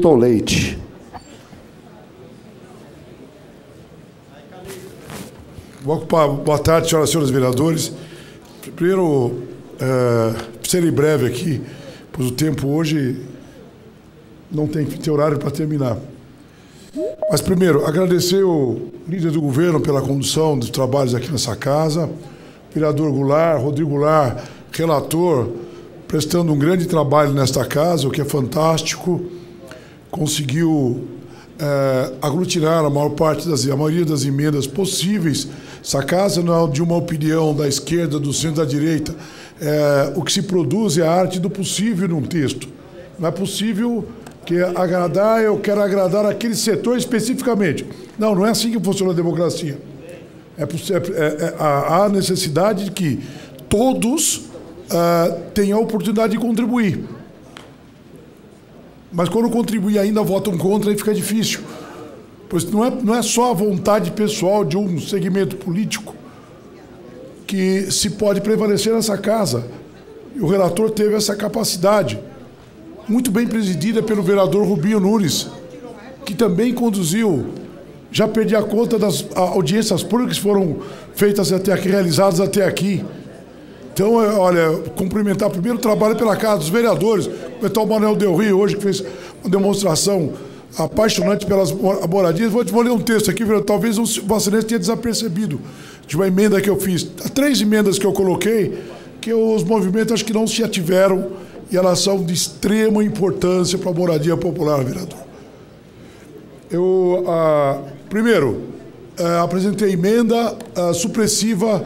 Leite. Boa tarde, senhoras e senhores vereadores. Primeiro, serei breve aqui, pois o tempo hoje não tem que ter horário para terminar. Mas primeiro, agradecer o líder do governo pela condução dos trabalhos aqui nessa casa, vereador Goulart, Rodrigo Goulart, relator, prestando um grande trabalho nesta casa, o que é fantástico. Conseguiu aglutinar a maioria das emendas possíveis. Essa casa não é de uma opinião da esquerda, do centro, da direita. O que se produz é a arte do possível num texto. Não é possível que agradar, eu quero agradar aquele setor especificamente. Não é assim que funciona a democracia. Há necessidade de que todos tenham a oportunidade de contribuir. Mas quando contribuem ainda votam contra, aí fica difícil. Pois não é só a vontade pessoal de um segmento político que se pode prevalecer nessa casa. E o relator teve essa capacidade, muito bem presidida pelo vereador Rubinho Nunes, que também conduziu, já perdi a conta das audiências públicas que foram feitas até aqui, realizadas até aqui. Então, olha, cumprimentar primeiro o trabalho pela Casa dos Vereadores, o Manuel Del Rio hoje, que fez uma demonstração apaixonante pelas moradias. Vou ler um texto aqui, talvez o Vossa Excelência tenha desapercebido, de uma emenda que eu fiz. Há 3 emendas que eu coloquei, que os movimentos acho que não se ativeram, e elas são de extrema importância para a moradia popular, vereador. Primeiro, apresentei emenda supressiva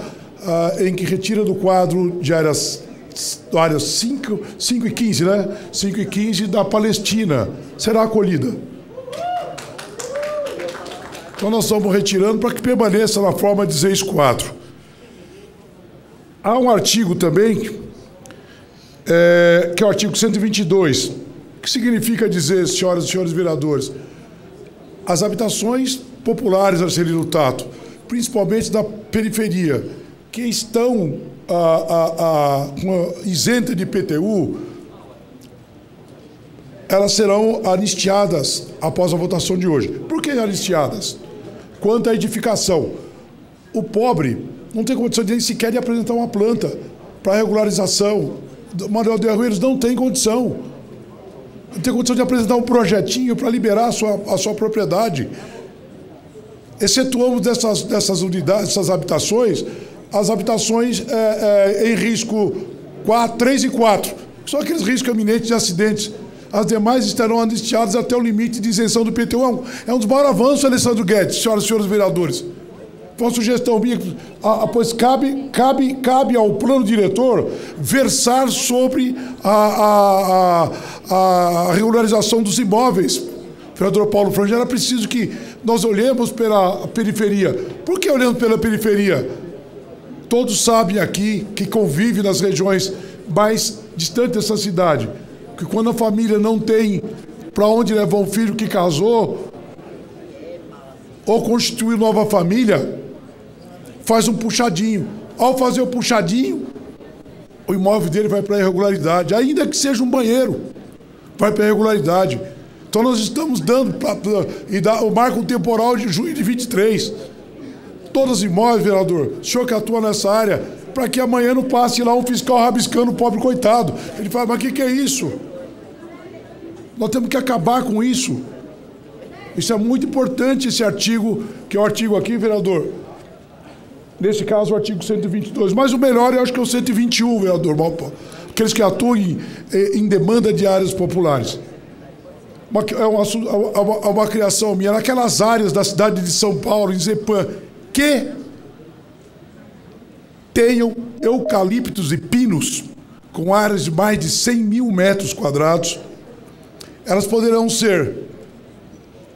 em que retira do quadro de áreas 5 e 15, né? 5 e 15 da Palestina. Será acolhida. Então nós estamos retirando para que permaneça na forma de 6.4. Há um artigo também, que é o artigo 122, que significa dizer, senhoras e senhores vereadores, as habitações populares, Arcelino Tato, principalmente da periferia, que estão isentas de IPTU, elas serão anistiadas após a votação de hoje. Por que anistiadas? Quanto à edificação, o pobre não tem condição de nem sequer de apresentar uma planta para regularização. Manuel Del Rio, eles não têm condição. Não tem condição de apresentar um projetinho para liberar a sua propriedade. Excetuamos dessas unidades, dessas habitações, as habitações em risco 3 e 4, que são aqueles riscos eminentes de acidentes. As demais estarão anistiadas até o limite de isenção do IPTU. É um dos maiores avanços, Alessandro Guedes, senhoras e senhores vereadores. Foi uma sugestão minha, pois cabe ao plano diretor versar sobre a regularização dos imóveis. Vereador Paulo Frangel, era preciso que nós olhemos pela periferia. Por que olhando pela periferia? Todos sabem aqui, que convivem nas regiões mais distantes dessa cidade, que quando a família não tem para onde levar um filho que casou ou constituir nova família, faz um puxadinho. Ao fazer o puxadinho, o imóvel dele vai para a irregularidade, ainda que seja um banheiro, vai para a irregularidade. Então nós estamos dando o marco temporal de junho de 23. Todos os imóveis, vereador, o senhor que atua nessa área, para que amanhã não passe lá um fiscal rabiscando o pobre coitado. Ele fala, mas o que é isso? Nós temos que acabar com isso. Isso é muito importante, esse artigo, que é o artigo aqui, vereador. Nesse caso, o artigo 122. Mas o melhor, eu acho que é o 121, vereador. Aqueles que atuam em demanda de áreas populares. É uma criação minha. Naquelas áreas da cidade de São Paulo, em Zepan, que tenham eucaliptos e pinos com áreas de mais de 100 mil metros quadrados, elas poderão ser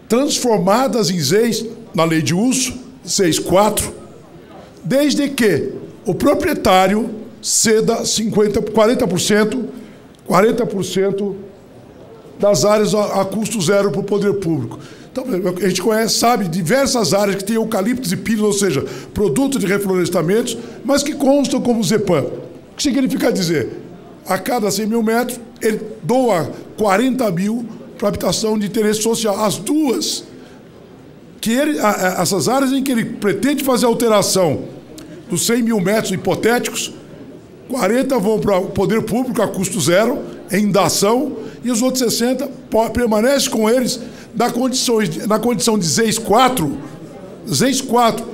transformadas em ZEIS, na lei de uso, 6.4, desde que o proprietário ceda 40% das áreas a custo zero para o poder público. Então, a gente conhece, sabe, diversas áreas que têm eucaliptos e pinos, ou seja, produtos de reflorestamentos, mas que constam como Zepan. O que significa dizer? A cada 100 mil metros, ele doa 40 mil para habitação de interesse social. As duas, essas áreas em que ele pretende fazer alteração dos 100 mil metros hipotéticos, 40 vão para o poder público a custo zero, em dação, e os outros 60 permanecem com eles na condição de ZEIS 4,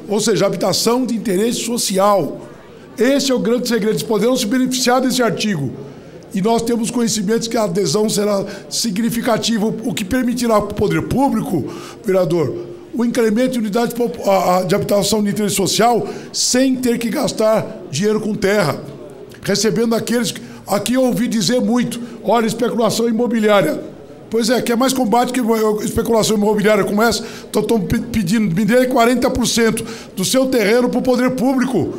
ou seja, habitação de interesse social. Esse é o grande segredo. Eles poderão se beneficiar desse artigo. E nós temos conhecimentos que a adesão será significativa, o que permitirá para o poder público, vereador, o incremento de unidades de habitação de interesse social sem ter que gastar dinheiro com terra. Recebendo aqueles... Aqui eu ouvi dizer muito, olha, especulação imobiliária. Pois é, quer mais combate que especulação imobiliária como essa? Estão pedindo, me dê 40% do seu terreno para o poder público.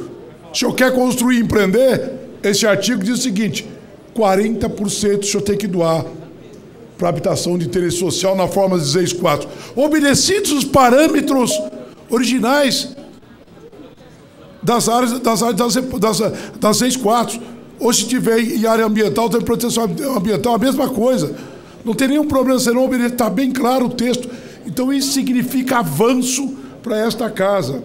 Se o senhor quer construir e empreender, esse artigo diz o seguinte, 40% o senhor tem que doar para habitação de interesse social na forma de ZEIS 4. Obedecidos os parâmetros originais das áreas das ZEIS 4. Ou se tiver em área ambiental, tem proteção ambiental, a mesma coisa. Não tem nenhum problema, senão está bem claro o texto. Então isso significa avanço para esta casa.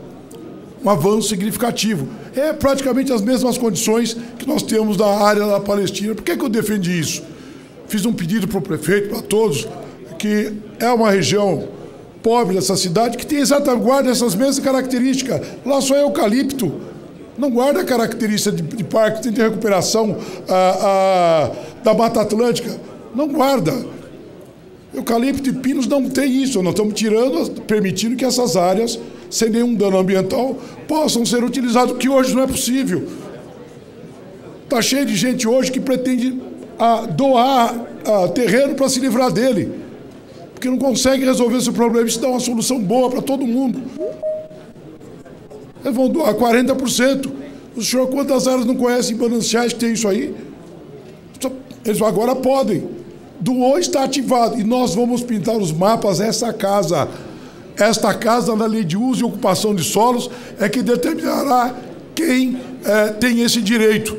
Um avanço significativo. É praticamente as mesmas condições que nós temos da área da Palestina. Por que eu defendi isso? Fiz um pedido para o prefeito, para todos, que é uma região pobre dessa cidade, que tem exatamente, guarda essas mesmas características. Lá só é eucalipto. Não guarda a característica de parque de recuperação da Mata Atlântica. Não guarda. Eucalipto e pinos não tem isso. Nós estamos tirando, permitindo que essas áreas, sem nenhum dano ambiental, possam ser utilizadas, o que hoje não é possível. Está cheio de gente hoje que pretende doar terreno para se livrar dele, porque não consegue resolver esse problema. Isso dá uma solução boa para todo mundo. Eles vão doar 40%. O senhor, quantas áreas não conhece em mananciais que tem isso aí? Eles agora podem. Doou, está ativado. E nós vamos pintar os mapas dessa casa. Esta casa, na lei de uso e ocupação de solos, é que determinará quem tem esse direito.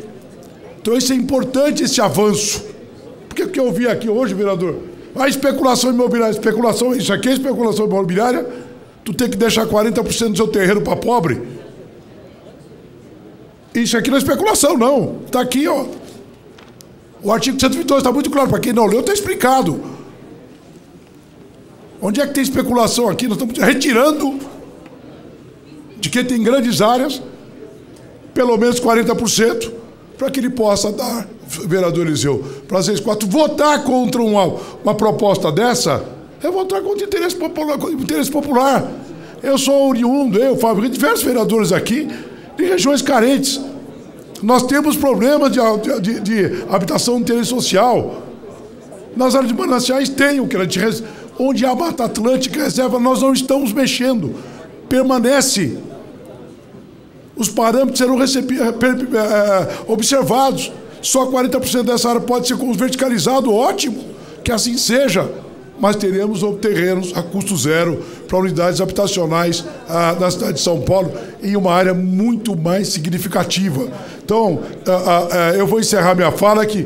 Então, isso é importante, esse avanço. Porque o que eu vi aqui hoje, vereador? A especulação imobiliária. Isso aqui é especulação imobiliária? Tu tem que deixar 40% do seu terreno para pobre? Isso aqui não é especulação, não. Está aqui, ó. O artigo 122 está muito claro. Para quem não leu, está explicado. Onde é que tem especulação aqui? Nós estamos retirando de quem tem grandes áreas, pelo menos 40%, para que ele possa dar, vereador Eliseu, para as 4, votar contra uma proposta dessa, é votar contra o interesse popular. Eu sou oriundo, Fábio, diversos vereadores aqui, de regiões carentes. Nós temos problemas de habitação de interesse social. Nas áreas de mananciais tem o que onde há Mata Atlântica, reserva, nós não estamos mexendo. Permanece. Os parâmetros serão observados. Só 40% dessa área pode ser verticalizado, ótimo, que assim seja. Mas teremos terrenos a custo zero para unidades habitacionais na cidade de São Paulo em uma área muito mais significativa. Então, eu vou encerrar minha fala que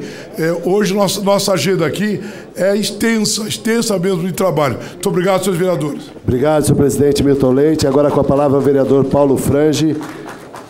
hoje nossa agenda aqui é extensa mesmo de trabalho. Muito obrigado, senhores vereadores. Obrigado, senhor presidente Milton Leite. Agora com a palavra o vereador Paulo Frange.